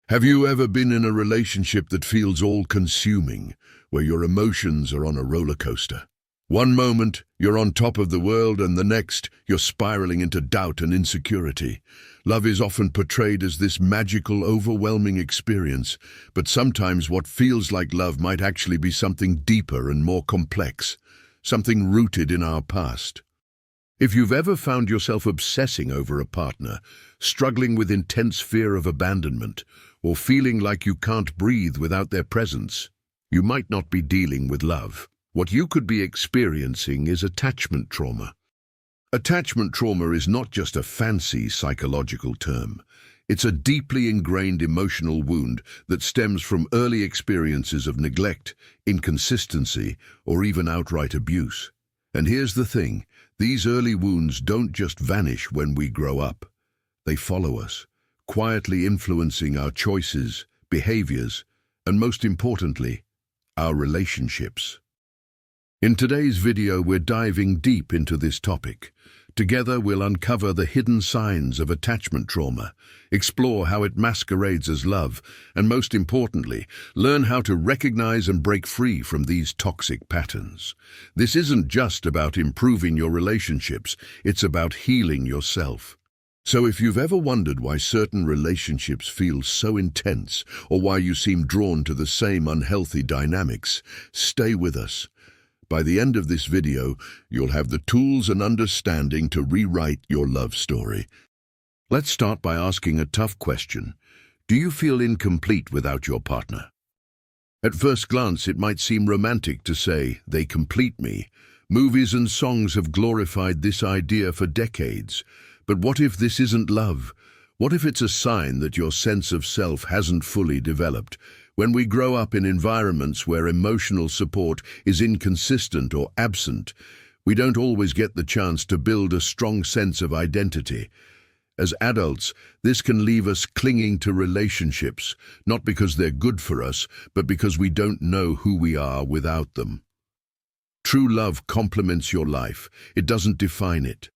Have you ever been in a relationship that feels all-consuming, where your emotions are on a roller coaster? One moment, you're on top of the world, and the next, you're spiraling into doubt and insecurity. Love is often portrayed as this magical, overwhelming experience, but sometimes what feels like love might actually be something deeper and more complex, something rooted in our past. If you've ever found yourself obsessing over a partner, struggling with intense fear of abandonment, or feeling like you can't breathe without their presence, you might not be dealing with love. What you could be experiencing is attachment trauma. Attachment trauma is not just a fancy psychological term. It's a deeply ingrained emotional wound that stems from early experiences of neglect, inconsistency, or even outright abuse. And here's the thing, these early wounds don't just vanish when we grow up. They follow us, quietly influencing our choices, behaviors, and most importantly, our relationships. In today's video, we're diving deep into this topic. Together, we'll uncover the hidden signs of attachment trauma, explore how it masquerades as love, and most importantly, learn how to recognize and break free from these toxic patterns. This isn't just about improving your relationships, it's about healing yourself. So if you've ever wondered why certain relationships feel so intense, or why you seem drawn to the same unhealthy dynamics, stay with us. By the end of this video, you'll have the tools and understanding to rewrite your love story. Let's start by asking a tough question. Do you feel incomplete without your partner? At first glance, it might seem romantic to say, "They complete me." Movies and songs have glorified this idea for decades. But what if this isn't love? What if it's a sign that your sense of self hasn't fully developed? When we grow up in environments where emotional support is inconsistent or absent, we don't always get the chance to build a strong sense of identity. As adults, this can leave us clinging to relationships, not because they're good for us, but because we don't know who we are without them. True love complements your life. It doesn't define it.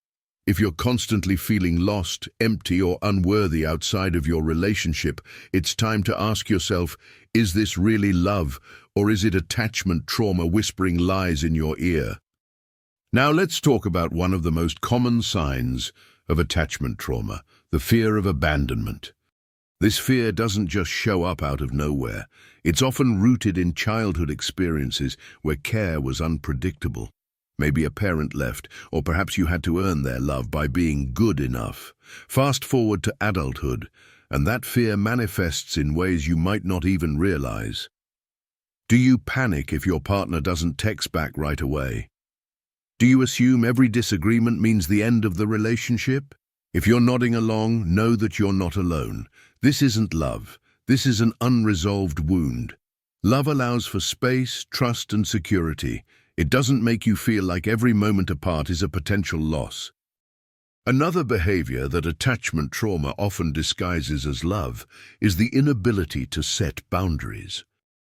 If you're constantly feeling lost, empty, or unworthy outside of your relationship, it's time to ask yourself, is this really love, or is it attachment trauma whispering lies in your ear? Now let's talk about one of the most common signs of attachment trauma, the fear of abandonment. This fear doesn't just show up out of nowhere. It's often rooted in childhood experiences where care was unpredictable. Maybe a parent left, or perhaps you had to earn their love by being good enough. Fast forward to adulthood, and that fear manifests in ways you might not even realize. Do you panic if your partner doesn't text back right away? Do you assume every disagreement means the end of the relationship? If you're nodding along, know that you're not alone. This isn't love. This is an unresolved wound. Love allows for space, trust, and security. It doesn't make you feel like every moment apart is a potential loss. Another behavior that attachment trauma often disguises as love is the inability to set boundaries.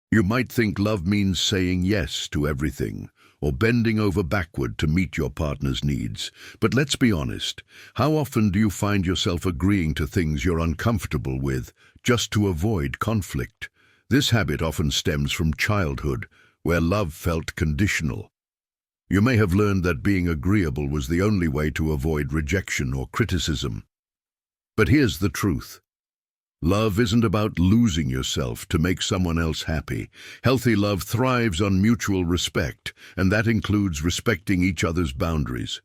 You might think love means saying yes to everything, or bending over backward to meet your partner's needs. But let's be honest, how often do you find yourself agreeing to things you're uncomfortable with just to avoid conflict? This habit often stems from childhood, where love felt conditional. You may have learned that being agreeable was the only way to avoid rejection or criticism. But here's the truth. Love isn't about losing yourself to make someone else happy. Healthy love thrives on mutual respect, and that includes respecting each other's boundaries.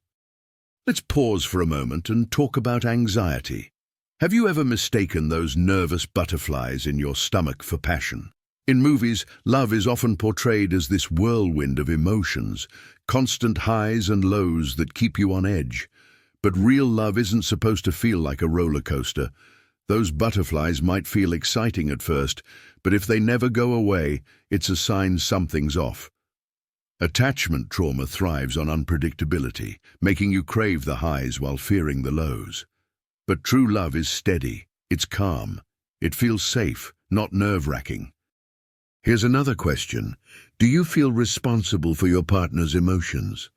Let's pause for a moment and talk about anxiety. Have you ever mistaken those nervous butterflies in your stomach for passion? In movies, love is often portrayed as this whirlwind of emotions, constant highs and lows that keep you on edge. But real love isn't supposed to feel like a roller coaster. Those butterflies might feel exciting at first, but if they never go away, it's a sign something's off. Attachment trauma thrives on unpredictability, making you crave the highs while fearing the lows. But true love is steady, it's calm, it feels safe, not nerve-wracking. Here's another question. Do you feel responsible for your partner's emotions?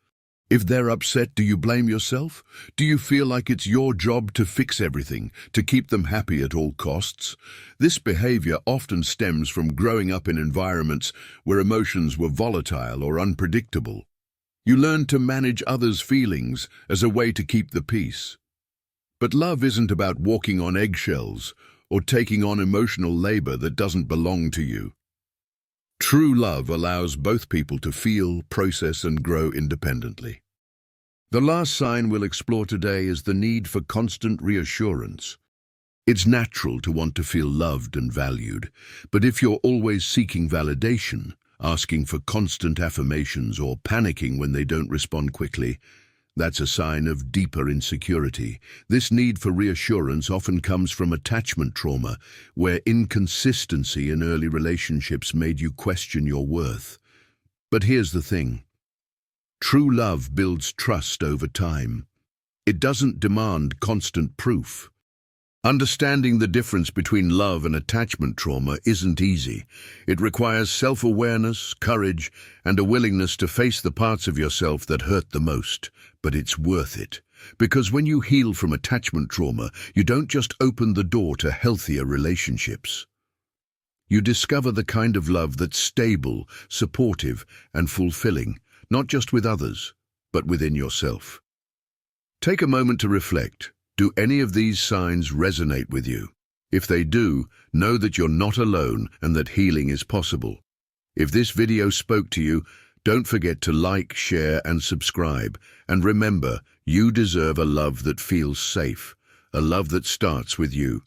If they're upset, do you blame yourself? Do you feel like it's your job to fix everything, to keep them happy at all costs? This behavior often stems from growing up in environments where emotions were volatile or unpredictable. You learn to manage others' feelings as a way to keep the peace. But love isn't about walking on eggshells or taking on emotional labor that doesn't belong to you. True love allows both people to feel, process, and grow independently. The last sign we'll explore today is the need for constant reassurance. It's natural to want to feel loved and valued, but if you're always seeking validation, asking for constant affirmations, or panicking when they don't respond quickly, that's a sign of deeper insecurity. This need for reassurance often comes from attachment trauma, where inconsistency in early relationships made you question your worth. But here's the thing. True love builds trust over time. It doesn't demand constant proof. Understanding the difference between love and attachment trauma isn't easy. It requires self-awareness, courage, and a willingness to face the parts of yourself that hurt the most. But it's worth it. Because when you heal from attachment trauma, you don't just open the door to healthier relationships. You discover the kind of love that's stable, supportive, and fulfilling, not just with others, but within yourself. Take a moment to reflect. Do any of these signs resonate with you? If they do, know that you're not alone and that healing is possible. If this video spoke to you, don't forget to like, share, and subscribe. And remember, you deserve a love that feels safe, a love that starts with you.